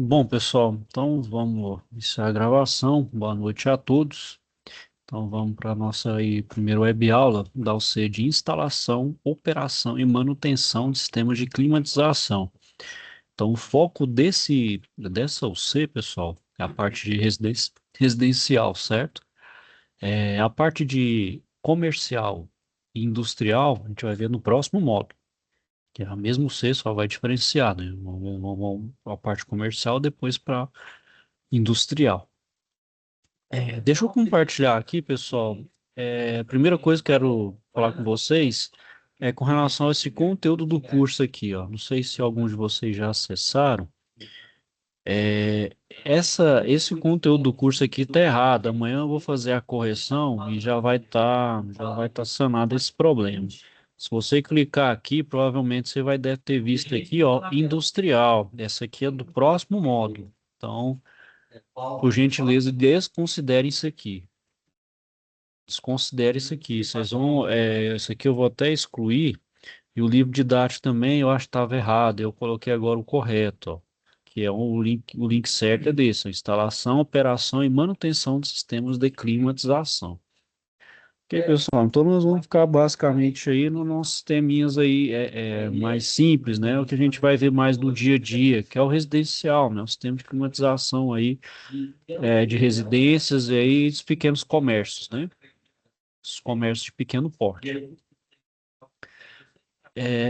Bom, pessoal, então vamos iniciar a gravação. Boa noite a todos. Então vamos para a nossa primeira web aula da UC de instalação, operação e manutenção de sistemas de climatização. Então o foco dessa UC, pessoal, é a parte de residencial, certo? A parte de comercial e industrial, a gente vai ver no próximo módulo, que é a mesma UC, só vai diferenciar, né? A parte comercial depois para industrial. Deixa eu compartilhar aqui, pessoal. A primeira coisa que eu quero falar com vocês é com relação a esse conteúdo do curso aqui, ó. Não sei se alguns de vocês já acessaram. É, esse conteúdo do curso aqui tá errado. Amanhã eu vou fazer a correção e já vai tá sanado esse problema. Se você clicar aqui, provavelmente você deve ter visto aqui, ó, industrial. Essa aqui é do próximo módulo. Então, por gentileza, desconsidere isso aqui. Desconsidere isso aqui. Isso aqui eu vou até excluir. E o livro didático também eu acho que estava errado. Eu coloquei agora o correto, ó, que é o link certo é desse, ó, instalação, operação e manutenção de sistemas de climatização. Ok, pessoal? Então nós vamos ficar basicamente aí nos nossos teminhas aí mais simples, né? O que a gente vai ver mais no dia a dia, que é o residencial, né? O sistema de climatização aí de residências e aí dos pequenos comércios, né? Os comércios de pequeno porte.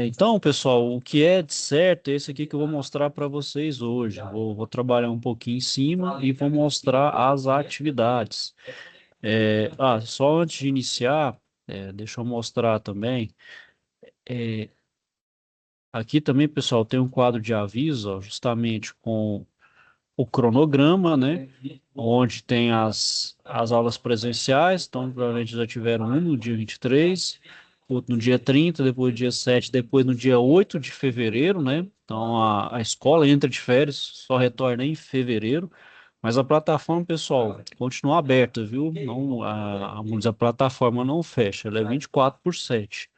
Então, pessoal, o que é de certo é esse aqui que eu vou mostrar para vocês hoje. Vou trabalhar um pouquinho em cima e vou mostrar as atividades. Só antes de iniciar, deixa eu mostrar também. Aqui também, pessoal, tem um quadro de aviso, ó, justamente com o cronograma, né? Onde tem as aulas presenciais. Então, provavelmente já tiveram um no dia 23, outro no dia 30, depois no dia 7, depois no dia 8 de fevereiro, né? Então, a escola entra de férias, só retorna em fevereiro. Mas a plataforma, pessoal, continua aberta, viu? Não, vamos dizer, a plataforma não fecha, ela é 24/7.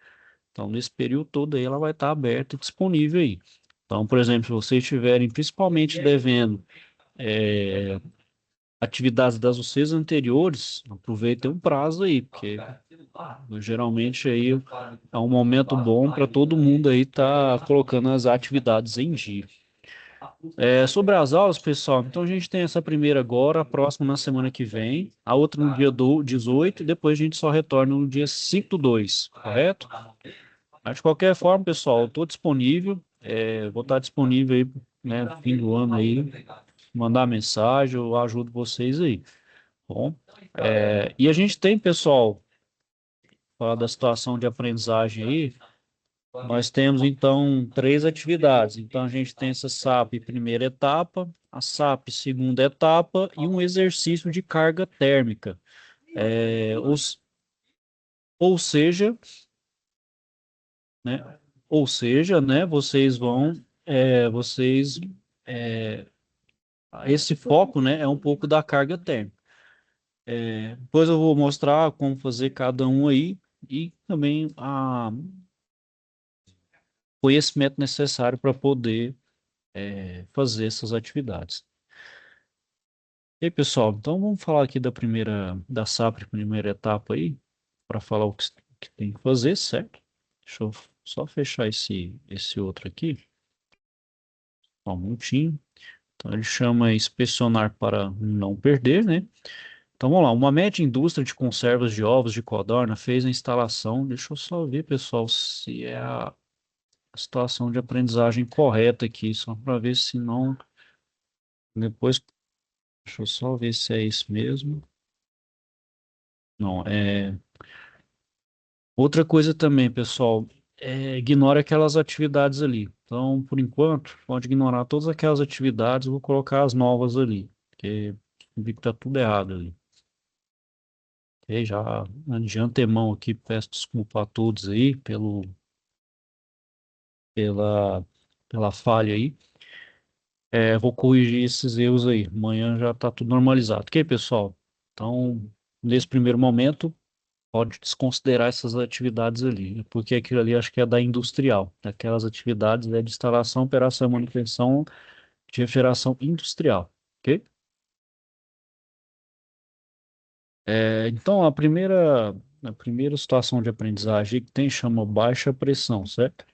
Então, nesse período todo aí, ela vai estar aberta e disponível aí. Então, por exemplo, se vocês estiverem principalmente devendo atividades das UCs anteriores, aproveitem um prazo aí, porque geralmente aí é um momento bom para todo mundo aí estar colocando as atividades em dia. Sobre as aulas, pessoal, então a gente tem essa primeira agora, a próxima na semana que vem, a outra no dia 18 e depois a gente só retorna no dia 5/2, correto? Mas de qualquer forma, pessoal, eu estou disponível, vou estar disponível aí, né, no fim do ano aí, mandar mensagem, eu ajudo vocês aí. Bom, e a gente tem, pessoal, falar da situação de aprendizagem aí, nós temos então três atividades. Então a gente tem essa SAP primeira etapa, a SAP segunda etapa e um exercício de carga térmica. É, ou seja, né, né, é, esse foco, né, é um pouco da carga térmica. Depois eu vou mostrar como fazer cada um aí e também a conhecimento necessário para poder fazer essas atividades. E aí, pessoal, então vamos falar aqui da SAP, primeira etapa aí, para falar o que tem que fazer, certo? Deixa eu só fechar esse outro aqui, só um minutinho. Então ele chama inspecionar para não perder, né? Então vamos lá, uma média indústria de conservas de ovos de codorna fez a instalação, deixa eu só ver, pessoal, se é a situação de aprendizagem correta aqui, só para ver se não. Depois, deixa eu só ver se é isso mesmo. Não, outra coisa também, pessoal, ignore aquelas atividades ali. Então, por enquanto, pode ignorar todas aquelas atividades, eu vou colocar as novas ali, porque vi que tá tudo errado ali. Ok? Já de antemão aqui, peço desculpa a todos aí pela, pela falha aí. Vou corrigir esses erros aí. Amanhã já tá tudo normalizado. Ok, pessoal? Então, nesse primeiro momento, pode desconsiderar essas atividades ali, né? Porque aquilo ali acho que é da industrial. Aquelas atividades de instalação, operação e manutenção de refrigeração industrial, ok? Então, a primeira situação de aprendizagem que tem chama baixa pressão, certo?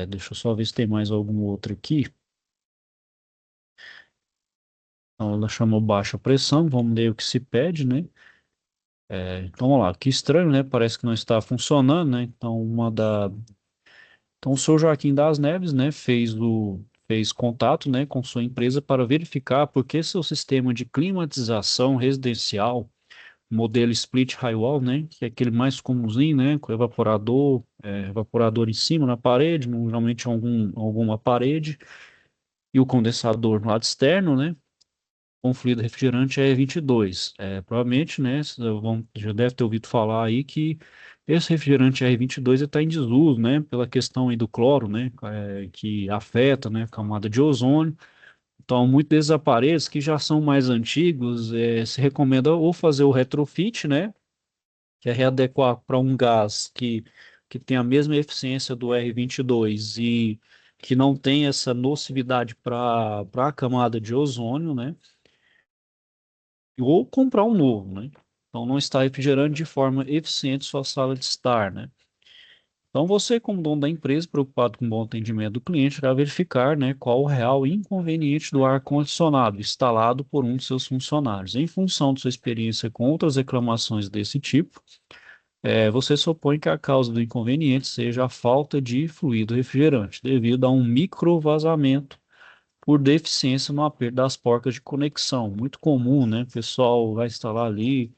Deixa eu só ver se tem mais algum outro aqui. Então, ela chama baixa pressão, vamos ler o que se pede, né? Então, vamos lá, que estranho, né? Parece que não está funcionando, né? Então, o senhor Joaquim das Neves, né, fez contato, né, com sua empresa para verificar por que seu sistema de climatização residencial, modelo split high-wall, né, que é aquele mais comumzinho, né, com evaporador em cima na parede, normalmente alguma parede, e o condensador no lado externo, né, com fluido refrigerante é 22. Provavelmente, né, já deve ter ouvido falar aí que esse refrigerante R22 está em desuso, né, pela questão aí do cloro, né, que afeta, né, a camada de ozônio. Então, muitos desses aparelhos que já são mais antigos, se recomenda ou fazer o retrofit, né, que é readequar para um gás que tem a mesma eficiência do R22 e que não tem essa nocividade para a camada de ozônio, né, ou comprar um novo, né? Então não está refrigerando de forma eficiente sua sala de estar, né? Então você, como dono da empresa, preocupado com o bom atendimento do cliente, irá verificar, né, qual o real inconveniente do ar-condicionado instalado por um de seus funcionários. Em função de sua experiência com outras reclamações desse tipo, você supõe que a causa do inconveniente seja a falta de fluido refrigerante, devido a um microvazamento por deficiência no aperto das porcas de conexão. Muito comum, né? O pessoal vai instalar ali,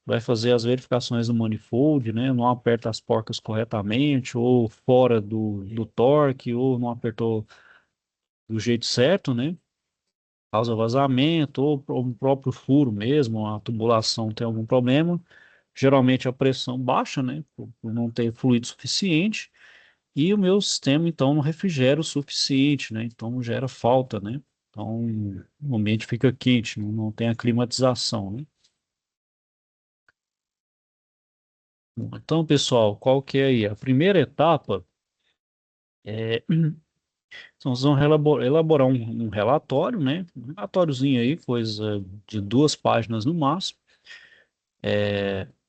vai fazer as verificações do manifold, né? Não aperta as porcas corretamente, ou fora do torque, ou não apertou do jeito certo, né? Causa vazamento, ou o próprio furo mesmo, a tubulação tem algum problema. Geralmente a pressão baixa, né? Por não ter fluido suficiente. E o meu sistema, então, não refrigera o suficiente, né? Então, gera falta, né? Então, o ambiente fica quente, não tem a climatização, né? Bom, então, pessoal, qual que é aí? A primeira etapa é, então, vocês vão elaborar um relatório, né? Um relatóriozinho aí, coisa de 2 páginas no máximo,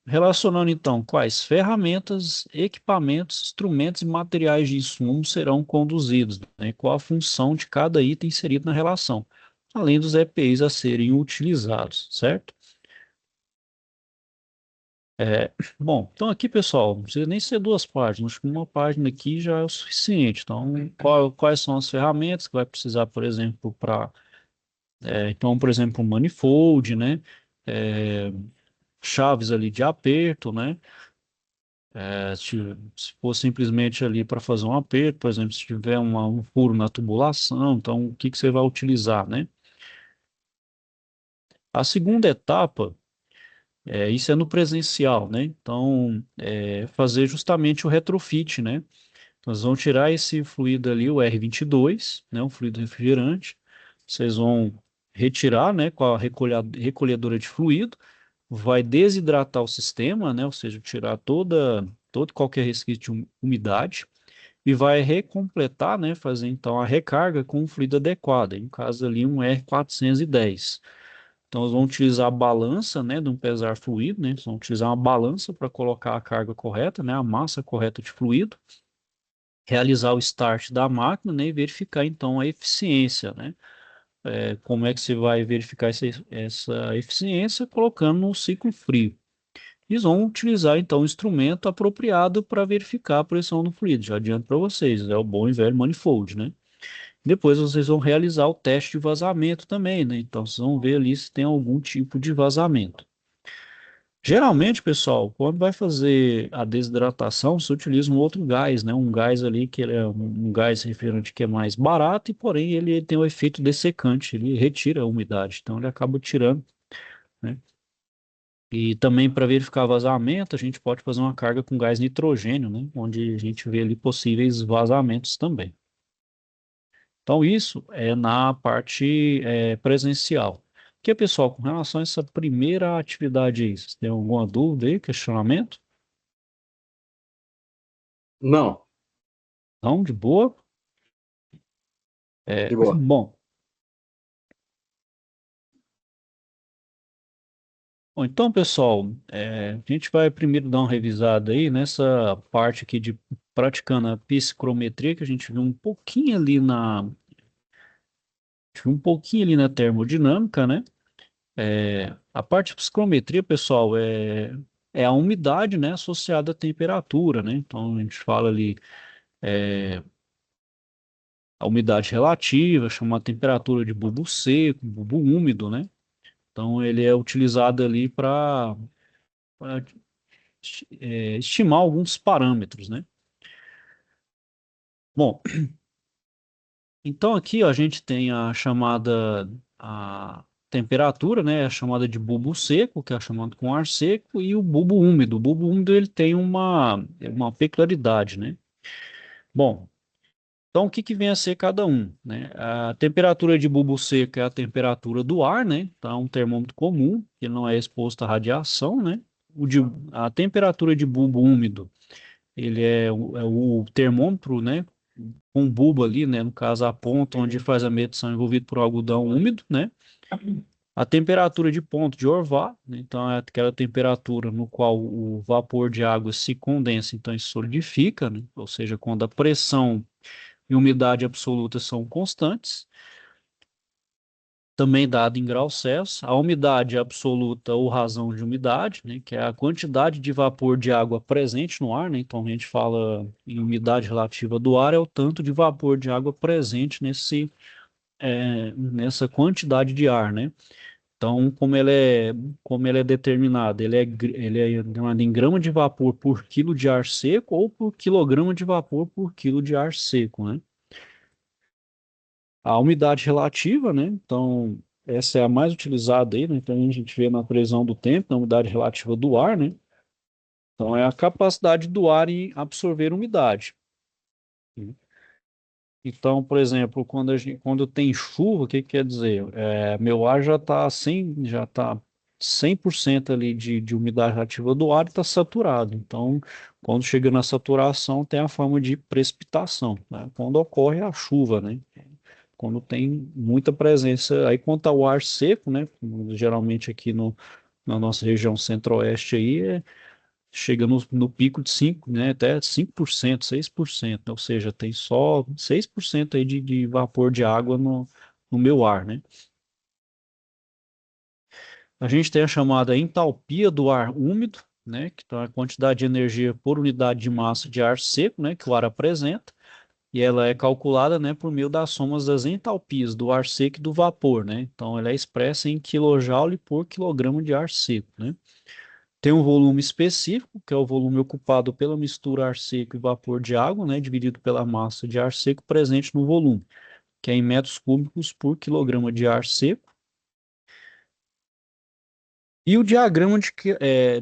relacionando, então, quais ferramentas, equipamentos, instrumentos e materiais de insumo serão conduzidos, né? Qual a função de cada item inserido na relação, além dos EPIs a serem utilizados, certo? Bom, então aqui, pessoal, não precisa nem ser 2 páginas, acho que uma página aqui já é o suficiente. Então, quais são as ferramentas que vai precisar, por exemplo, então, por exemplo, um manifold, né? É, chaves ali de aperto, né? Se for simplesmente ali para fazer um aperto, por exemplo, se tiver um furo na tubulação, então o que que você vai utilizar, né? A segunda etapa, isso é no presencial, né? Então, fazer justamente o retrofit, né? Nós vamos tirar esse fluido ali, o R22, né? O fluido refrigerante. Vocês vão retirar, né? Com a recolhedora de fluido, vai desidratar o sistema, né? Ou seja, tirar todo qualquer resquício de umidade e vai recompletar, né, fazer então a recarga com um fluido adequado, em caso ali um R410. Então, nós vamos utilizar a balança, né, de um pesar fluido, né, nós vamos utilizar uma balança para colocar a carga correta, né, a massa correta de fluido, realizar o start da máquina, né, e verificar então a eficiência, né. Como é que você vai verificar essa eficiência? Colocando no ciclo frio. Eles vão utilizar então o instrumento apropriado para verificar a pressão do fluido. Já adianto para vocês, é o bom e velho manifold, né? Depois vocês vão realizar o teste de vazamento também, né? Então vocês vão ver ali se tem algum tipo de vazamento. Geralmente, pessoal, quando vai fazer a desidratação, se utiliza um outro gás, né? Um gás ali que ele é um gás refrigerante que é mais barato e porém ele tem o efeito dessecante, ele retira a umidade, então ele acaba tirando, né? E também para verificar vazamento, a gente pode fazer uma carga com gás nitrogênio, né? Onde a gente vê ali possíveis vazamentos também. Então, isso é na parte presencial. Porque, pessoal, com relação a essa primeira atividade aí, vocês têm alguma dúvida aí, questionamento? Não. Não, de boa? É, De boa. bom, então, pessoal, a gente vai primeiro dar uma revisada aí nessa parte aqui de praticando a psicometria, que a gente viu um pouquinho ali na termodinâmica, né? A parte de psicometria, pessoal, é a umidade, né, associada à temperatura, né? Então, a gente fala ali a umidade relativa, chama a temperatura de bulbo seco, bulbo úmido, né? Então, ele é utilizado ali para estimar alguns parâmetros, né? Bom, então aqui ó, a gente tem a chamada a temperatura, né? A chamada de bulbo seco, que é chamado com ar seco, e o bulbo úmido. O bulbo úmido ele tem uma peculiaridade, né? Bom, então o que que vem a ser cada um, né? A temperatura de bulbo seco é a temperatura do ar, né? Então é um termômetro comum, que não é exposto à radiação, né? O de, a temperatura de bulbo úmido, ele é o termômetro, né? Com bulbo ali, né? No caso, a ponta onde faz a medição envolvido por algodão úmido, né? A temperatura de ponto de orvar, né? Então é aquela temperatura no qual o vapor de água se condensa, então isso solidifica, né? Ou seja, quando a pressão e umidade absoluta são constantes, também dado em graus Celsius. A umidade absoluta ou razão de umidade, né? Que é a quantidade de vapor de água presente no ar, né? Então a gente fala em umidade relativa do ar, é o tanto de vapor de água presente nessa quantidade de ar, né? Então, como ele é determinado, ele é determinado em grama de vapor por quilo de ar seco ou por quilograma de vapor por quilo de ar seco, né? A umidade relativa, né? Então, essa é a mais utilizada aí, né? Então, a gente vê na previsão do tempo, na umidade relativa do ar, né? Então, é a capacidade do ar em absorver umidade. Então, por exemplo, quando tem chuva, o que que quer dizer? Meu ar já tá 100% ali de umidade relativa do ar e está saturado. Então, quando chega na saturação, tem a forma de precipitação, né? Quando ocorre a chuva, né? Quando tem muita presença, aí quando tá o ar seco, né? Geralmente aqui na nossa região centro-oeste aí, chega no pico de 5, né, até 5%, 6%, né, ou seja, tem só 6% aí de vapor de água no meu ar, né? A gente tem a chamada entalpia do ar úmido, né, que então é a quantidade de energia por unidade de massa de ar seco, né, que o ar apresenta, e ela é calculada, né, por meio das somas das entalpias do ar seco e do vapor, né? Então ela é expressa em quilojoule por quilograma de ar seco, né? Tem um volume específico, que é o volume ocupado pela mistura ar seco e vapor de água, né, dividido pela massa de ar seco presente no volume, que é em metros cúbicos por quilograma de ar seco. E o diagrama de que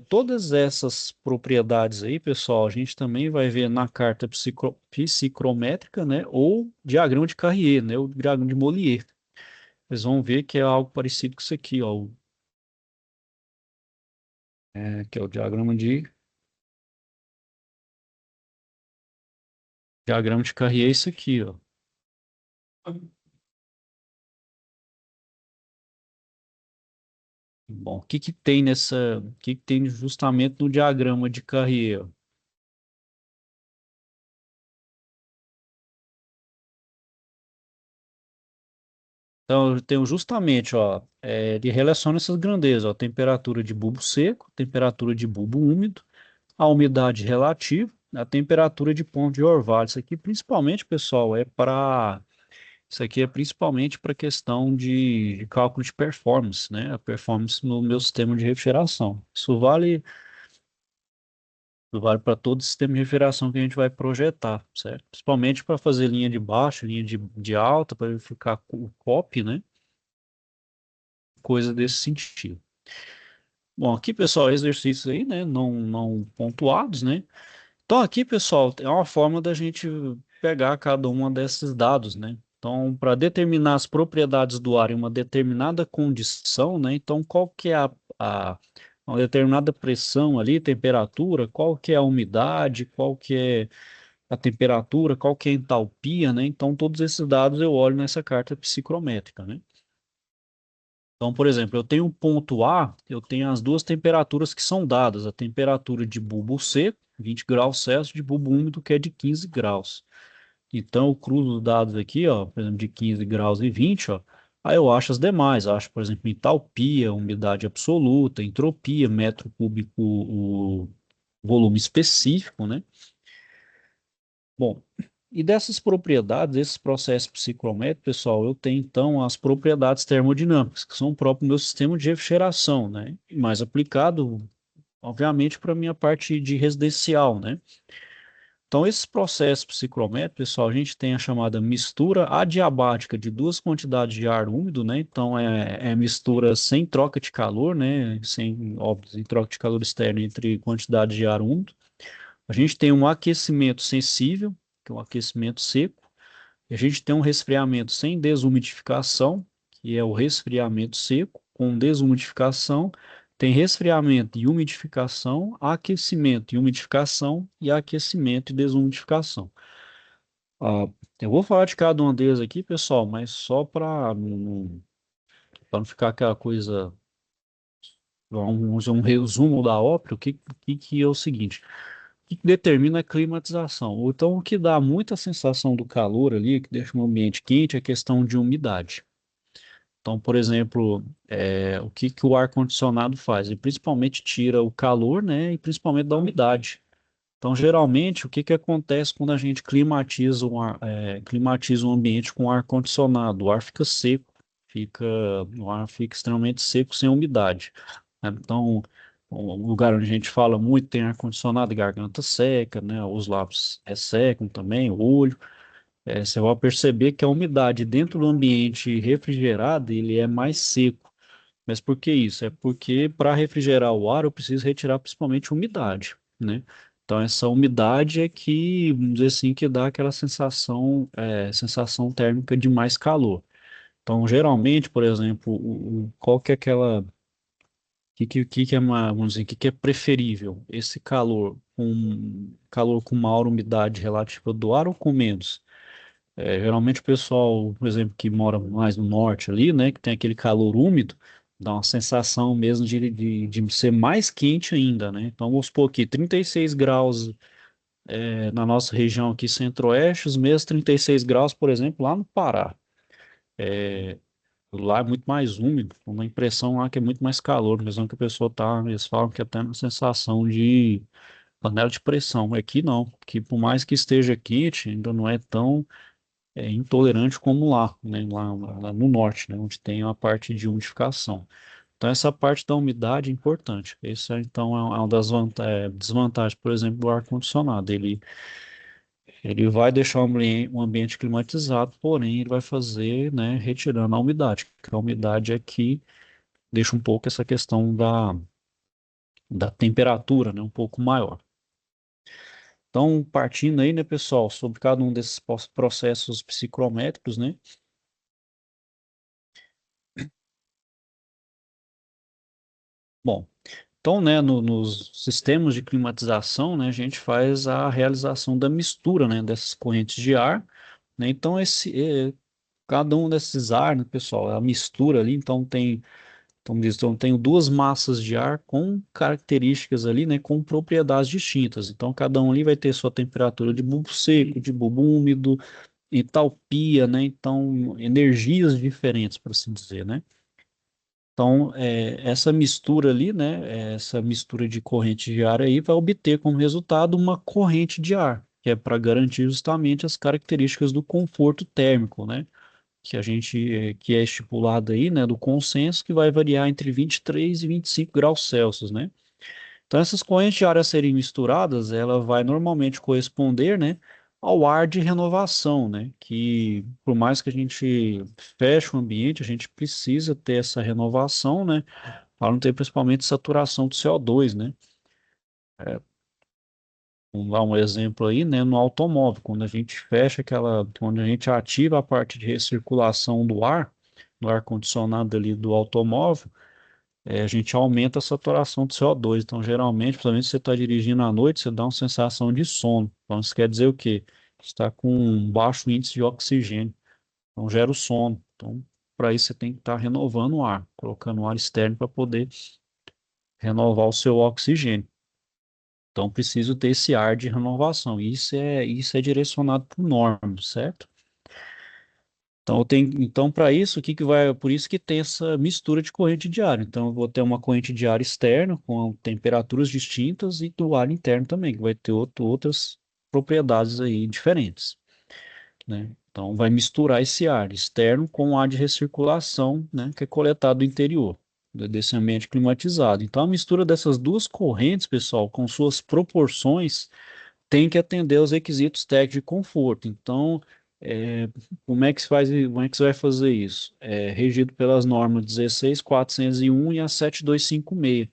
todas essas propriedades aí, pessoal, a gente também vai ver na carta psicrométrica, né, ou diagrama de Carrier, né, o diagrama de Mollier. Vocês vão ver que é algo parecido com isso aqui, ó, que é o diagrama de Carrier, é isso aqui, ó. Bom, o que que tem justamente no diagrama de Carrier? Então, eu tenho justamente, ó, ele relaciona essas grandezas, ó, temperatura de bulbo seco, temperatura de bulbo úmido, a umidade relativa, a temperatura de ponto de orvalho. Isso aqui, principalmente, pessoal, isso aqui é principalmente para questão de cálculo de performance, né? A performance no meu sistema de refrigeração. Isso vale para todo sistema de refrigeração que a gente vai projetar, certo? Principalmente para fazer linha de baixa, linha de alta, para verificar o COP, né? Coisa desse sentido. Bom, aqui, pessoal, exercícios aí, né? Não pontuados, né? Então, aqui, pessoal, é uma forma da gente pegar cada uma desses dados, né? Então, para determinar as propriedades do ar em uma determinada condição, né? Então, qual que é uma determinada pressão ali, temperatura, qual que é a umidade, qual que é a temperatura, qual que é a entalpia, né? Então, todos esses dados eu olho nessa carta psicrométrica, né? Então, por exemplo, eu tenho um ponto A, eu tenho as duas temperaturas que são dadas, a temperatura de bulbo seco, 20 graus Celsius, de bulbo úmido, que é de 15 graus. Então, eu cruzo os dados aqui, ó, por exemplo, de 15 graus e 20, ó, aí eu acho as demais, acho, por exemplo, entalpia, umidade absoluta, entropia, metro cúbico, o volume específico, né? Bom, e dessas propriedades, esses processos psicométricos, pessoal, eu tenho então as propriedades termodinâmicas, que são próprios do meu sistema de refrigeração, né? E mais aplicado, obviamente, para a minha parte de residencial, né? Então, esses processos psicométricos, pessoal, a gente tem a chamada mistura adiabática de duas quantidades de ar úmido, né? Então, é mistura sem troca de calor, né? Sem, óbvio, sem troca de calor externo entre quantidades de ar úmido. A gente tem um aquecimento sensível, que é um aquecimento seco. E a gente tem um resfriamento sem desumidificação, que é o resfriamento seco, com desumidificação. Tem resfriamento e umidificação, aquecimento e umidificação, e aquecimento e desumidificação. Ah, eu vou falar de cada uma deles aqui, pessoal, mas só para não ficar aquela coisa, um resumo da ópera, o que é o seguinte: que determina a climatização. Ou então, o que dá muita sensação do calor ali, que deixa o ambiente quente, é a questão de umidade. Então, por exemplo, o que o ar-condicionado faz? Ele principalmente tira o calor, né, e principalmente da umidade. Então, geralmente, o que acontece quando a gente climatiza um ambiente com ar-condicionado? O ar fica seco, o ar fica extremamente seco, sem umidade, né? Então, um lugar onde a gente fala muito tem ar-condicionado e garganta seca, né? Os lábios ressecam também, o olho. Você vai perceber que a umidade dentro do ambiente refrigerado, ele é mais seco. Mas por que isso? É porque para refrigerar o ar eu preciso retirar principalmente umidade, né? Então essa umidade é que, vamos dizer assim, que dá aquela sensação térmica de mais calor. Então geralmente, por exemplo, qual que é aquela, que é vamos dizer, que é preferível? Esse calor com maior umidade relativa do ar ou com menos? Geralmente o pessoal, por exemplo, que mora mais no norte ali, né, que tem aquele calor úmido, dá uma sensação mesmo de ser mais quente ainda, né? Então vamos supor aqui, 36 graus na nossa região aqui centro-oeste, os mesmos 36 graus, por exemplo, lá no Pará. Lá é muito mais úmido, uma impressão lá que é muito mais calor, mesmo que a pessoa tá, eles falam que até uma sensação de panela de pressão. Aqui não, que por mais que esteja quente, ainda não é tão intolerante como lá, né, lá no norte, né, onde tem a parte de umidificação. Então, essa parte da umidade é importante. Essa, então, é uma das desvantagens, por exemplo, do ar-condicionado. Ele vai deixar um ambiente climatizado, porém, ele vai fazer, né, retirando a umidade, porque a umidade é que deixa um pouco essa questão da temperatura, né, um pouco maior. Então, partindo aí, né, pessoal, sobre cada um desses processos psicrométricos, né, bom, então, né, nos sistemas de climatização, né, a gente faz a realização da mistura, né, dessas correntes de ar, né, então cada um desses ar, né, pessoal, é a mistura ali, então tenho duas massas de ar com características ali, né, com propriedades distintas, então cada um ali vai ter sua temperatura de bulbo seco, de bulbo úmido, entalpia, né, então energias diferentes, por assim dizer, né. Então, essa mistura ali, né, essa mistura de corrente de ar aí vai obter como resultado uma corrente de ar, que é para garantir justamente as características do conforto térmico, né, que é estipulado aí, né, do consenso, que vai variar entre 23 e 25 graus Celsius, né. Então, essas correntes de ar a serem misturadas, ela vai normalmente corresponder, né, ao ar de renovação, né, que por mais que a gente feche o ambiente, a gente precisa ter essa renovação, né, para não ter principalmente saturação de CO2, né. Vamos dar um exemplo aí, né, no automóvel, quando a gente ativa a parte de recirculação do ar, do ar-condicionado ali do automóvel, a gente aumenta a saturação de CO2. Então, geralmente, principalmente se você está dirigindo à noite, você dá uma sensação de sono. Então, isso quer dizer o quê? Está com um baixo índice de oxigênio. Então, gera o sono. Então, para isso, você tem que estar renovando o ar, colocando o ar externo para poder renovar o seu oxigênio. Então, preciso ter esse ar de renovação. Isso é direcionado por normas, certo? Então, então para isso, o que que vai, por isso que tem essa mistura de corrente de ar. Então, eu vou ter uma corrente de ar externo com temperaturas distintas e do ar interno também, que vai ter outras propriedades aí diferentes, né? Então, vai misturar esse ar externo com o ar de recirculação, né, que é coletado do interior desse ambiente climatizado. Então, a mistura dessas duas correntes, pessoal, com suas proporções tem que atender aos requisitos técnicos de conforto. Então, é, como é que você vai fazer isso? É regido pelas normas 16401 e a 7256.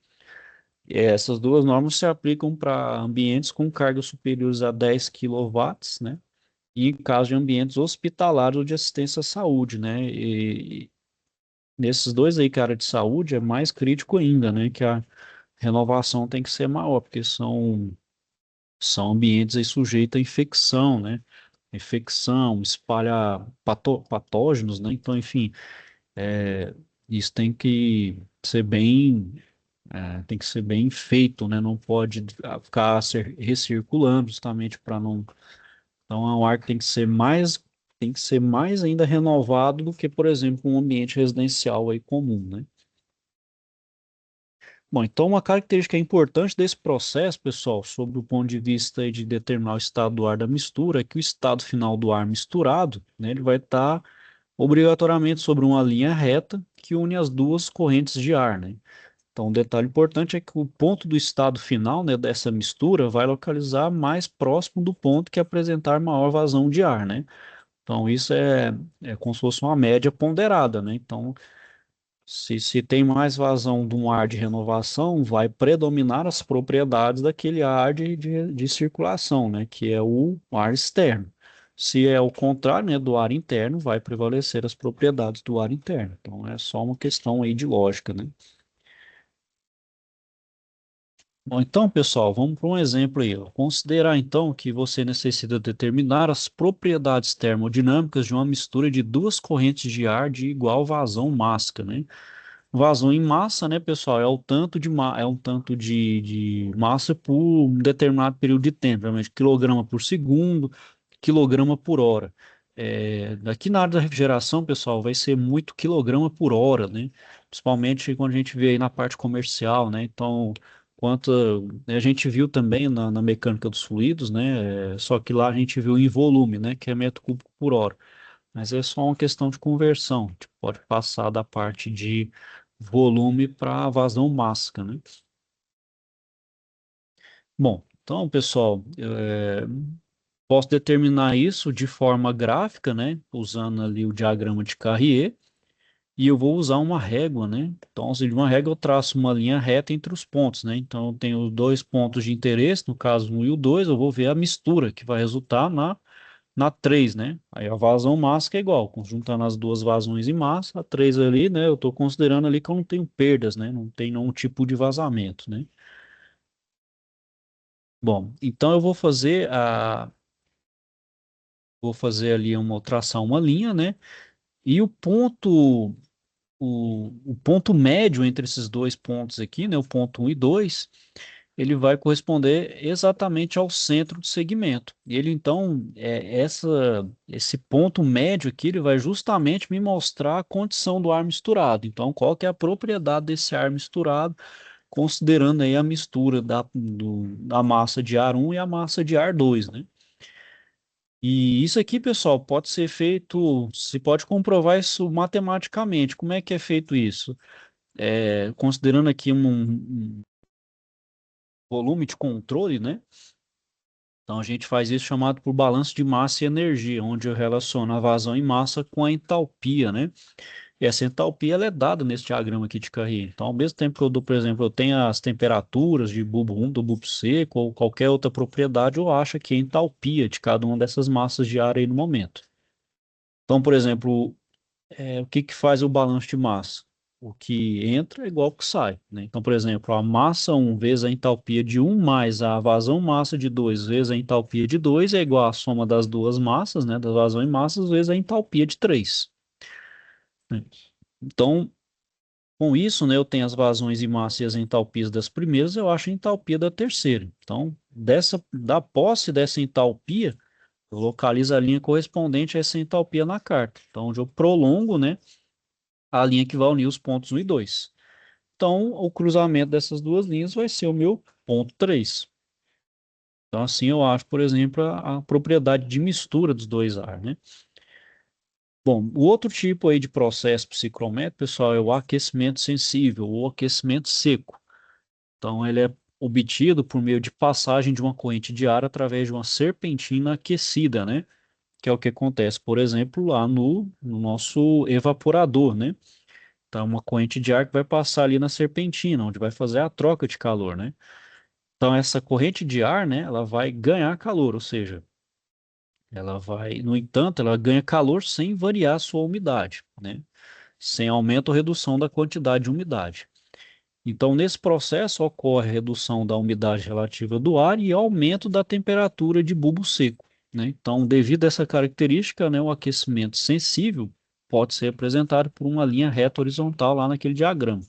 Essas duas normas se aplicam para ambientes com cargas superiores a 10 quilowatts, né? E em caso de ambientes hospitalares ou de assistência à saúde, né? E nesses dois aí, cara, de saúde, é mais crítico ainda, né? Que a renovação tem que ser maior, porque são ambientes aí sujeitos à infecção, né? Infecção, espalha patógenos, né? Então, enfim, isso tem que ser bem feito, né? Não pode ficar recirculando justamente para não. Então, é um ar que tem que ser mais ainda renovado do que, por exemplo, um ambiente residencial aí comum, né? Bom, então uma característica importante desse processo, pessoal, sob o ponto de vista aí de determinar o estado do ar da mistura, é que o estado final do ar misturado, né, ele vai estar obrigatoriamente sobre uma linha reta que une as duas correntes de ar, né? Então, um detalhe importante é que o ponto do estado final, né, dessa mistura vai localizar mais próximo do ponto que apresentar maior vazão de ar, né? Então, isso é como se fosse uma média ponderada, né? Então, se tem mais vazão de um ar de renovação, vai predominar as propriedades daquele ar de circulação, né, que é o ar externo. Se é o contrário, né, do ar interno, vai prevalecer as propriedades do ar interno. Então é só uma questão aí de lógica, né? Bom, então, pessoal, vamos para um exemplo aí, ó. Considerar então que você necessita determinar as propriedades termodinâmicas de uma mistura de duas correntes de ar de igual vazão massa, né? Vazão em massa, né, pessoal, é um tanto de massa por um determinado período de tempo, realmente quilograma por segundo, quilograma por hora. Aqui na área da refrigeração, pessoal, vai ser muito quilograma por hora, né? Principalmente quando a gente vê aí na parte comercial, né? Então, quanto a gente viu também na mecânica dos fluidos, né? Só que lá a gente viu em volume, né? Que é metro cúbico por hora. Mas é só uma questão de conversão. A gente pode passar da parte de volume para vazão mássica, né? Bom, então, pessoal, posso determinar isso de forma gráfica, né? Usando ali o diagrama de Carrier, e eu vou usar uma régua, né? Então, se de uma régua eu traço uma linha reta entre os pontos, né? Então, eu tenho dois pontos de interesse, no caso um e o 2, eu vou ver a mistura que vai resultar na 3, né? Aí a vazão máxima é igual, juntando as duas vazões em massa, a 3 ali, né? Eu estou considerando ali que eu não tenho perdas, né? Não tem nenhum tipo de vazamento, né? Bom, então eu vou fazer ali traçar uma linha, né? E o ponto médio entre esses dois pontos aqui, né? O ponto um e 2, ele vai corresponder exatamente ao centro do segmento. E ele, então, esse ponto médio aqui, ele vai justamente me mostrar a condição do ar misturado. Então, qual que é a propriedade desse ar misturado, considerando aí a mistura da massa de ar um e a massa de ar 2, né? E isso aqui, pessoal, pode ser feito, se pode comprovar isso matematicamente. Como é que é feito isso? Considerando aqui um volume de controle, né? Então a gente faz isso chamado por balanço de massa e energia, onde eu relaciono a vazão em massa com a entalpia, né? E essa entalpia ela é dada nesse diagrama aqui de Carrier. Então, ao mesmo tempo que eu dou, por exemplo, eu tenho as temperaturas de bulbo úmido, bulbo seco ou qualquer outra propriedade, eu acho que a entalpia de cada uma dessas massas de ar aí no momento. Então, por exemplo, o que que faz o balanço de massa? O que entra é igual ao que sai, né? Então, por exemplo, a massa 1 vezes a entalpia de 1 mais a vazão massa de 2 vezes a entalpia de 2 é igual à soma das duas massas, né? Da vazão e massas vezes a entalpia de 3, né? Então, com isso, né, eu tenho as vazões e massas e as entalpias das primeiras, eu acho a entalpia da terceira. Então, da posse dessa entalpia, eu localizo a linha correspondente a essa entalpia na carta. Então, onde eu prolongo, né, a linha que vai unir os pontos 1 e 2. Então, o cruzamento dessas duas linhas vai ser o meu ponto 3. Então, assim eu acho, por exemplo, a propriedade de mistura dos dois ar, né? Bom, o outro tipo aí de processo psicrométrico, pessoal, é o aquecimento sensível ou aquecimento seco. Então, ele é obtido por meio de passagem de uma corrente de ar através de uma serpentina aquecida, né? Que é o que acontece, por exemplo, lá no nosso evaporador, né? Então, uma corrente de ar que vai passar ali na serpentina, onde vai fazer a troca de calor, né? Então, essa corrente de ar, né, ela vai ganhar calor, ou seja, ela vai, no entanto, ela ganha calor sem variar a sua umidade, né? Sem aumento ou redução da quantidade de umidade. Então, nesse processo ocorre a redução da umidade relativa do ar e aumento da temperatura de bulbo seco, né? Então, devido a essa característica, né, o aquecimento sensível pode ser representado por uma linha reta horizontal lá naquele diagrama.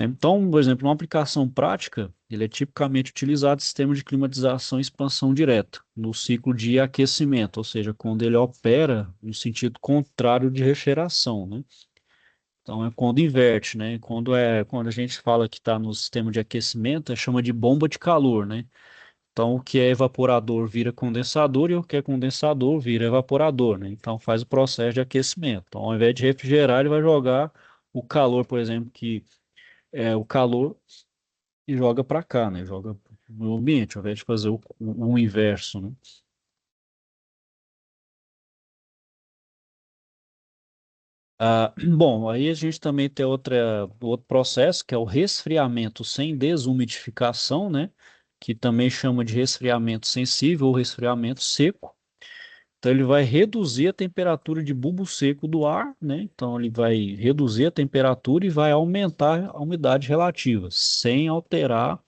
Então, por exemplo, uma aplicação prática, ele é tipicamente utilizado em sistema de climatização e expansão direta, no ciclo de aquecimento, ou seja, quando ele opera no sentido contrário de refrigeração, né? Então é quando inverte, né? Quando a gente fala que está no sistema de aquecimento, chama de bomba de calor, né? Então o que é evaporador vira condensador e o que é condensador vira evaporador, né? Então faz o processo de aquecimento. Então, ao invés de refrigerar, ele vai jogar o calor, por exemplo, que é o calor e joga para cá, né? Joga no ambiente, ao invés de fazer o inverso, né? Bom, aí a gente também tem outro processo, que é o resfriamento sem desumidificação, né? Que também chama de resfriamento sensível ou resfriamento seco. Então, ele vai reduzir a temperatura de bulbo seco do ar, né? Então, ele vai reduzir a temperatura e vai aumentar a umidade relativa, sem alterar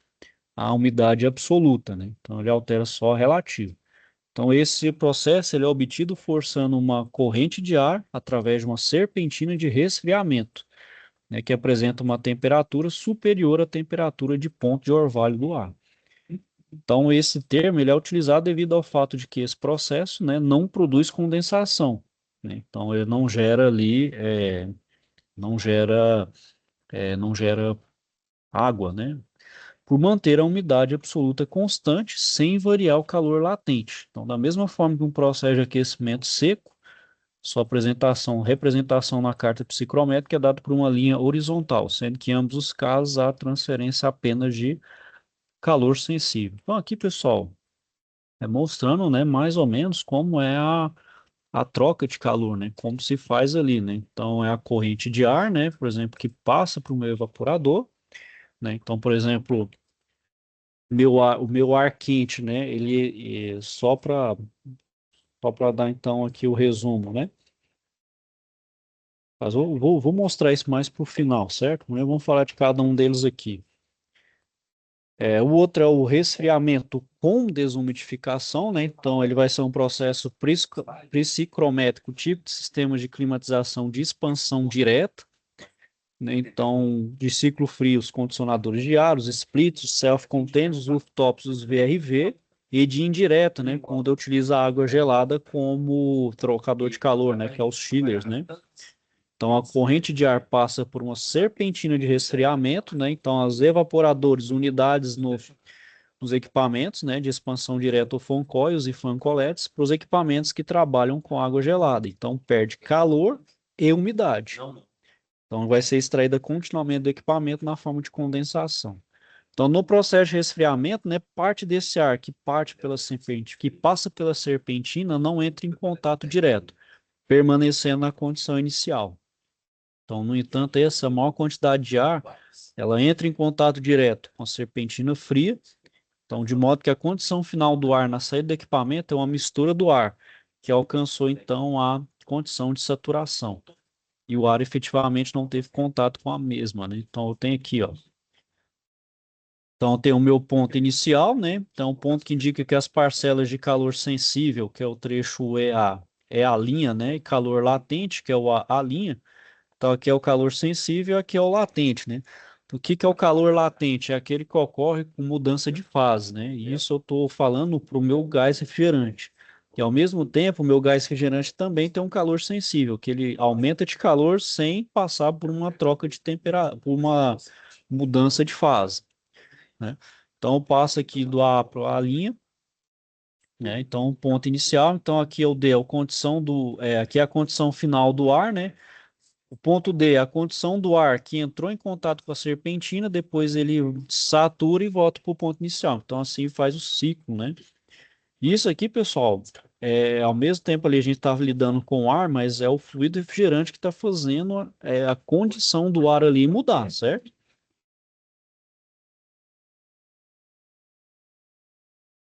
a umidade absoluta, né? Então, ele altera só a relativa. Então, esse processo ele é obtido forçando uma corrente de ar através de uma serpentina de resfriamento, né, que apresenta uma temperatura superior à temperatura de ponto de orvalho do ar. Então, esse termo ele é utilizado devido ao fato de que esse processo, né, não produz condensação, né? Então, ele não gera ali, não gera, não gera água, né? Por manter a umidade absoluta constante sem variar o calor latente. Então, da mesma forma que um processo de aquecimento seco, sua representação na carta psicrométrica é dada por uma linha horizontal, sendo que em ambos os casos há transferência apenas de calor sensível. Então, aqui, pessoal, é mostrando, né, mais ou menos como é a troca de calor, né, como se faz ali, né. Então, é a corrente de ar, né, por exemplo, que passa para o meu evaporador, né. Então, por exemplo, o meu ar quente, né, só para dar então aqui o resumo, né. Mas vou mostrar isso mais para o final, certo? Vamos falar de cada um deles aqui. O outro é o resfriamento com desumidificação, né? Então, ele vai ser um processo psicrométrico, tipo de sistemas de climatização de expansão direta, né? Então, de ciclo frio, os condicionadores de ar, os splits, os self-contained, os rooftops, os VRV, e de indireta, né? Quando eu utilizo a água gelada como trocador de calor, né? Que é os chillers, né? Então, a corrente de ar passa por uma serpentina de resfriamento, né? Então, os evaporadores, unidades nos equipamentos, né, de expansão direta, ou fan coils e fan coletes, para os equipamentos que trabalham com água gelada. Então, perde calor e umidade. Então, vai ser extraída continuamente do equipamento na forma de condensação. Então, no processo de resfriamento, né, parte desse ar que parte pela serpentina, que passa pela serpentina, não entra em contato direto, permanecendo na condição inicial. Então, no entanto, essa maior quantidade de ar, ela entra em contato direto com a serpentina fria, então, de modo que a condição final do ar na saída do equipamento é uma mistura do ar, que alcançou então a condição de saturação. e o ar efetivamente não teve contato com a mesma, né? Então eu tenho aqui, ó. Então tem o meu ponto inicial, né? Então, o ponto que indica que as parcelas de calor sensível, que é o trecho EA, é a linha, né? E calor latente, que é a linha. Então, aqui é o calor sensível, aqui é o latente, né? O que que é o calor latente? É aquele que ocorre com mudança de fase, né? E isso eu estou falando para o meu gás refrigerante. E ao mesmo tempo, o meu gás refrigerante também tem um calor sensível, que ele aumenta de calor sem passar por uma troca de temperatura, por uma mudança de fase, né? Então, eu passo aqui do A para a linha, né? Então, ponto inicial. Então, aqui eu dei a condição aqui é a condição final do ar, né? O ponto D, a condição do ar que entrou em contato com a serpentina, depois ele satura e volta para o ponto inicial. Então, assim faz o ciclo, né? Isso aqui, pessoal, ao mesmo tempo ali a gente estava lidando com o ar, mas é o fluido refrigerante que está fazendo a condição do ar ali mudar, certo?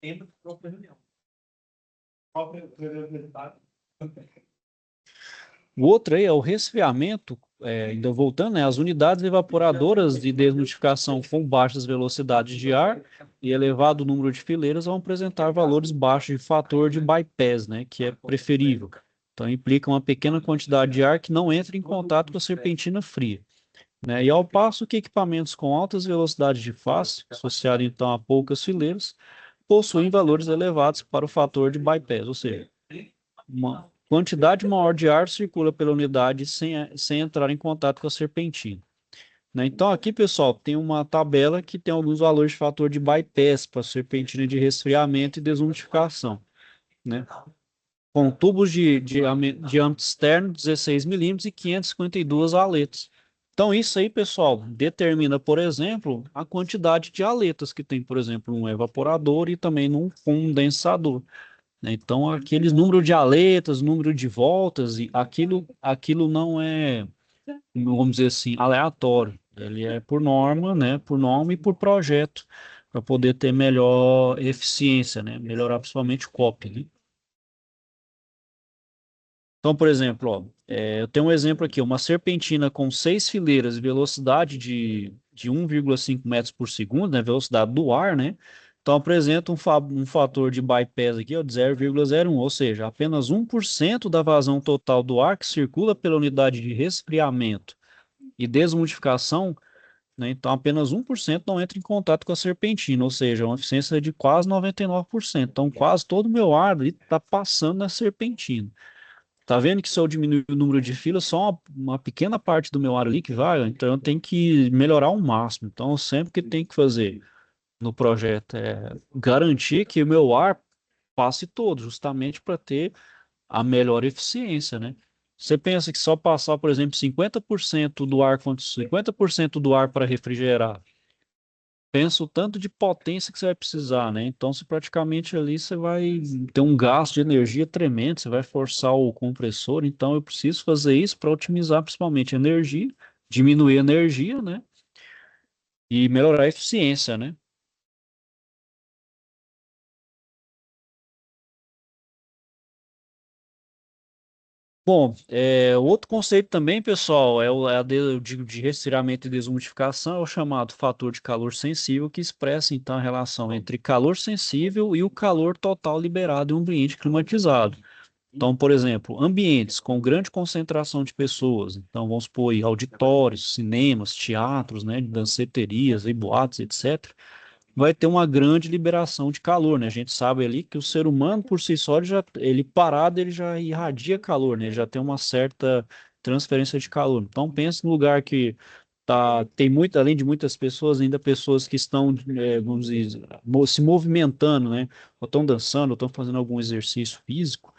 Entra para a reunião. O outro aí é o resfriamento, ainda voltando, né? As unidades evaporadoras de desmultificação com baixas velocidades de ar e elevado número de fileiras vão apresentar valores baixos de fator de bypass, né? Que é preferível. Então, implica uma pequena quantidade de ar que não entra em contato com a serpentina fria, né? E ao passo que equipamentos com altas velocidades de face, associados então a poucas fileiras, possuem valores elevados para o fator de bypass, ou seja, uma quantidade maior de ar circula pela unidade sem entrar em contato com a serpentina, né? Então, aqui, pessoal, tem uma tabela que tem alguns valores de fator de bypass para serpentina de resfriamento e desumidificação, né? Com tubos de diâmetro externo, 16 milímetros e 552 aletas. Então, isso aí, pessoal, determina, por exemplo, a quantidade de aletas que tem, por exemplo, num evaporador e também num condensador, né? Então, aqueles número de aletas, número de voltas, e aquilo não é, vamos dizer assim, aleatório. Ele é por norma, né? Por norma e por projeto, para poder ter melhor eficiência, né? Melhorar principalmente o COP, né? Então, por exemplo, ó, eu tenho um exemplo aqui, uma serpentina com 6 fileiras e velocidade de 1,5 metros por segundo, né? Velocidade do ar, né? Então, apresenta um fator de bypass aqui, ó, de 0,01, ou seja, apenas 1% da vazão total do ar que circula pela unidade de resfriamento e desmultificação, né? Então, apenas 1% não entra em contato com a serpentina, ou seja, uma eficiência de quase 99%. Então, quase todo o meu ar está passando na serpentina. Tá vendo que se eu diminuir o número de filas, só uma pequena parte do meu ar ali que vai, então eu tenho que melhorar ao máximo. Então, sempre que tem que fazer no projeto é garantir que o meu ar passe todo, justamente para ter a melhor eficiência, né? Você pensa que só passar, por exemplo, 50% do ar para refrigerar, pensa o tanto de potência que você vai precisar, né? Então, se praticamente ali você vai ter um gasto de energia tremendo, você vai forçar o compressor, então eu preciso fazer isso para otimizar principalmente a energia, diminuir a energia, né? E melhorar a eficiência, né? Bom, outro conceito também, pessoal, eu digo de resfriamento e desumidificação, é o chamado fator de calor sensível, que expressa então a relação entre calor sensível e o calor total liberado em um ambiente climatizado. Então, por exemplo, ambientes com grande concentração de pessoas, então vamos supor aí, auditórios, cinemas, teatros, né, danceterias, aí, boates, etc., vai ter uma grande liberação de calor, né? A gente sabe ali que o ser humano por si só, ele parado, ele já irradia calor, né? Ele já tem uma certa transferência de calor. Então, pense no lugar que tem muito, além de muitas pessoas, ainda pessoas que estão, vamos dizer, se movimentando, né? Ou estão dançando, ou estão fazendo algum exercício físico.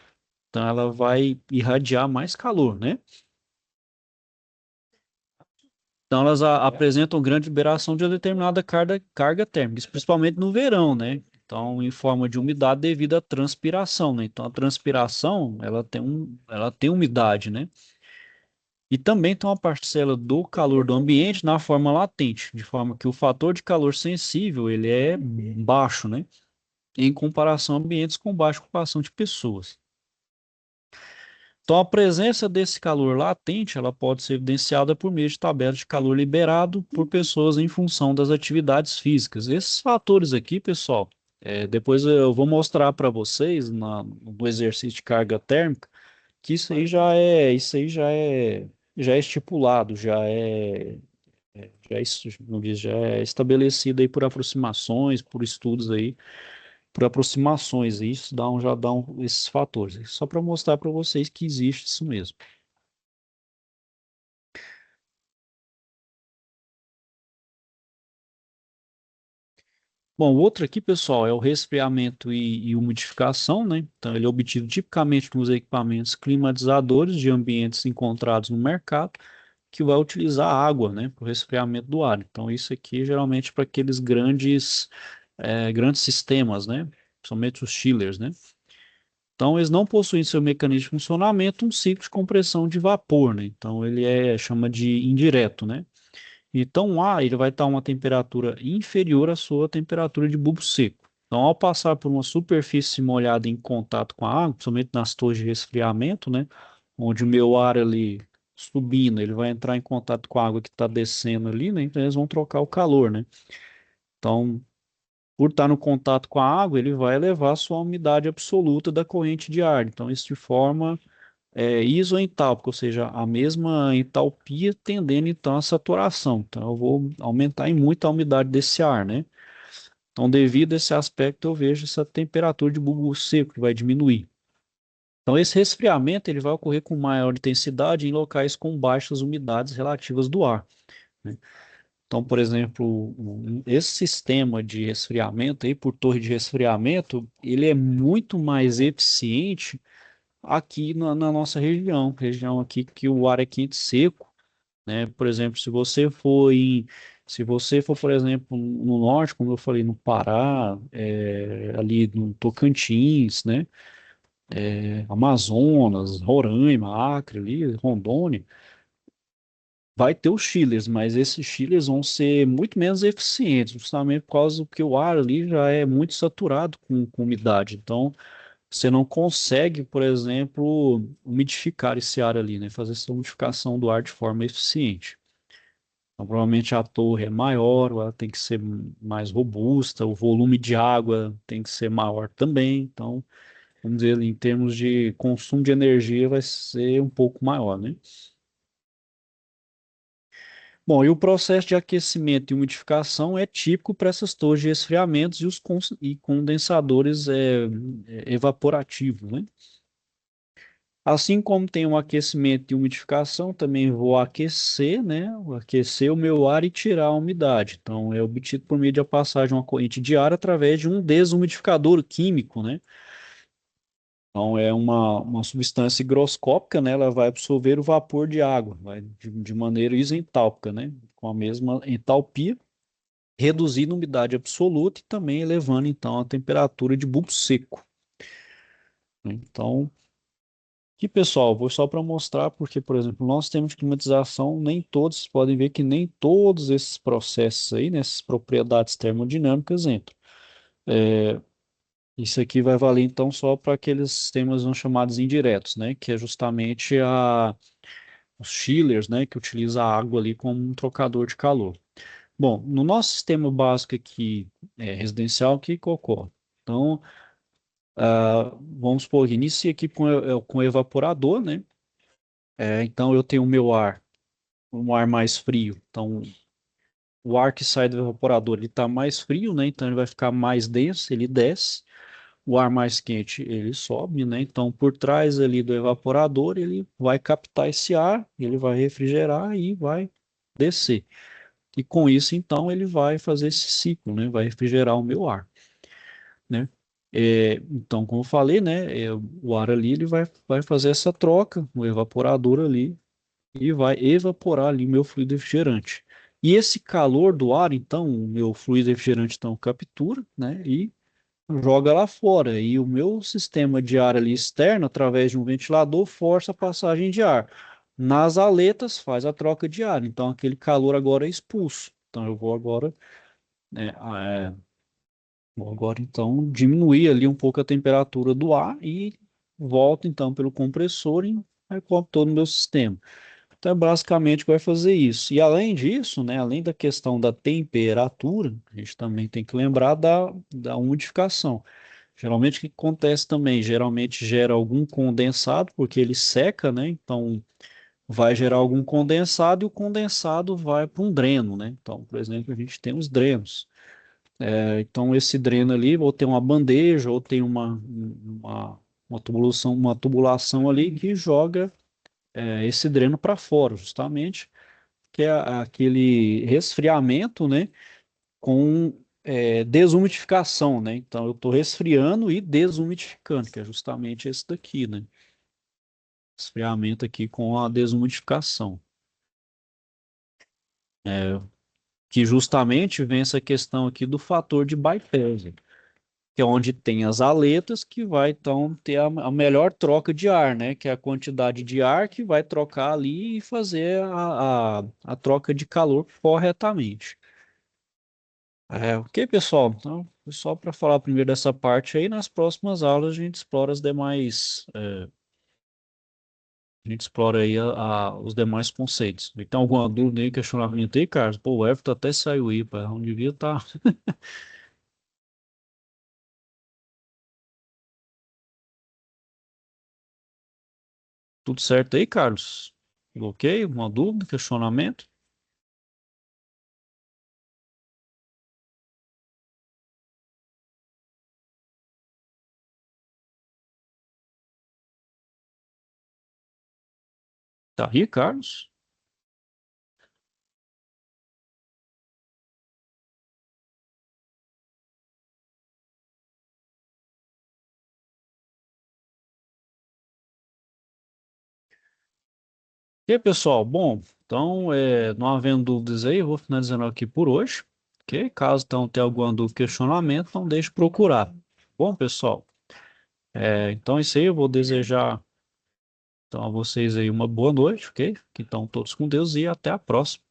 Então ela vai irradiar mais calor, né? Então elas apresentam grande liberação de uma determinada carga térmica, isso principalmente no verão, né? Então, em forma de umidade devido à transpiração, né? Então a transpiração, ela tem umidade, né? E também tem uma parcela do calor do ambiente na forma latente, de forma que o fator de calor sensível, ele é baixo, né? Em comparação a ambientes com baixa ocupação de pessoas. Então, a presença desse calor latente, ela pode ser evidenciada por meio de tabelas de calor liberado por pessoas em função das atividades físicas. Esses fatores aqui, pessoal, depois eu vou mostrar para vocês no exercício de carga térmica que já é estipulado, não diz, já é estabelecido aí por aproximações, por estudos aí, por aproximações, e isso já dão esses fatores. Só para mostrar para vocês que existe isso mesmo. Bom, o outro aqui, pessoal, é o resfriamento e umidificação, né? Então, ele é obtido tipicamente nos equipamentos climatizadores de ambientes encontrados no mercado, que vai utilizar água, né, para o resfriamento do ar. Então, isso aqui geralmente para aqueles grandes sistemas, né? Principalmente os chillers, né? Então, eles não possuem seu mecanismo de funcionamento um ciclo de compressão de vapor, né? Então, chama de indireto, né? Então, o ar ele vai estar a uma temperatura inferior à sua temperatura de bulbo seco. Então, ao passar por uma superfície molhada em contato com a água, principalmente nas torres de resfriamento, né, onde o meu ar ali subindo, ele vai entrar em contato com a água que está descendo ali, né, então eles vão trocar o calor, né. Então, por estar no contato com a água, ele vai elevar a sua umidade absoluta da corrente de ar. Então, isso de forma isoentálpica, ou seja, a mesma entalpia tendendo então à saturação. Então, eu vou aumentar em muito a umidade desse ar, né? Então, devido a esse aspecto, eu vejo essa temperatura de bulbo seco que vai diminuir. Então, esse resfriamento ele vai ocorrer com maior intensidade em locais com baixas umidades relativas do ar, né? Então, por exemplo, esse sistema de resfriamento aí por torre de resfriamento, ele é muito mais eficiente aqui na nossa região aqui que o ar é quente e seco, né? Por exemplo, se você for, por exemplo, no norte, como eu falei, no Pará, ali no Tocantins, né? Amazonas, Roraima, Acre, ali, Rondônia, vai ter os chillers, mas esses chillers vão ser muito menos eficientes, justamente por causa que o ar ali já é muito saturado com umidade. Então, você não consegue, por exemplo, umidificar esse ar ali, né? Fazer essa umidificação do ar de forma eficiente. Então, provavelmente a torre é maior, ela tem que ser mais robusta, o volume de água tem que ser maior também. Então, vamos dizer, em termos de consumo de energia, vai ser um pouco maior, né? Bom, e o processo de aquecimento e umidificação é típico para essas torres de resfriamentos e condensadores evaporativos, né? Assim como tem um aquecimento e umidificação, também vou aquecer, né? Vou aquecer o meu ar e tirar a umidade. Então, é obtido por meio da passagem de uma corrente de ar através de um desumidificador químico, né? Então, é uma substância higroscópica, né? Ela vai absorver o vapor de água, vai de maneira isentálpica, né? Com a mesma entalpia, reduzindo a umidade absoluta e também elevando, então, a temperatura de bulbo seco, né? Então, aqui, pessoal, vou só para mostrar, porque, por exemplo, nós temos de climatização, nem todos, vocês podem ver que nem todos esses processos aí, nessas propriedades termodinâmicas entram. Isso aqui vai valer, então, só para aqueles sistemas não chamados indiretos, né? Que é justamente os chillers, né? Que utiliza a água ali como um trocador de calor. Bom, no nosso sistema básico aqui, residencial, o que que ocorre? Então, vamos supor que inicia aqui com evaporador, né? Então, eu tenho o meu ar um ar mais frio. Então, o ar que sai do evaporador ele está mais frio, né? Então ele vai ficar mais denso, ele desce. O ar mais quente ele sobe, né? Então por trás ali do evaporador ele vai captar esse ar, ele vai refrigerar e vai descer. E com isso então ele vai fazer esse ciclo, né? Vai refrigerar o meu ar, né? Então, como eu falei, né? O ar ali ele vai fazer essa troca, o evaporador ali e vai evaporar ali o meu fluido refrigerante. E esse calor do ar, então, o meu fluido refrigerante, então, captura, né, e joga lá fora. E o meu sistema de ar ali externo, através de um ventilador, força a passagem de ar. Nas aletas, faz a troca de ar. Então, aquele calor agora é expulso. Então, eu vou agora, né, diminuir ali um pouco a temperatura do ar e volto, então, pelo compressor aí compro todo no meu sistema. Então, basicamente, vai fazer isso. E além disso, né, além da questão da temperatura, a gente também tem que lembrar da umidificação. Geralmente, o que acontece também? Geralmente gera algum condensado, porque ele seca, né? Então, vai gerar algum condensado e o condensado vai para um dreno, né? Então, por exemplo, a gente tem os drenos. Então, esse dreno ali, ou tem uma bandeja, ou tem uma tubulação ali que joga esse dreno para fora, justamente, que é aquele resfriamento, né, com desumidificação, né? Então, eu estou resfriando e desumidificando, que é justamente esse daqui, né? Resfriamento aqui com a desumidificação. Que justamente vem essa questão aqui do fator de bypass, que é onde tem as aletas que vai então ter a melhor troca de ar, né? Que é a quantidade de ar que vai trocar ali e fazer a troca de calor corretamente. Ok, pessoal. Então, só para falar primeiro dessa parte aí, nas próximas aulas a gente explora as demais, a gente explora aí os demais conceitos. E tem alguma dúvida aí, questionamento aí, Carlos? Pô, o Everton até saiu aí, para onde devia estar. Tudo certo aí, Carlos? Tudo ok? Uma dúvida, questionamento? Tá aí, Carlos? E aí, pessoal? Bom, então, não havendo dúvidas aí, eu vou finalizando aqui por hoje. Ok? Caso então tenha alguma dúvida, questionamento, não deixe de procurar. Bom, pessoal, então é isso aí. Eu vou desejar então, a vocês aí uma boa noite, ok? Que estão todos com Deus e até a próxima.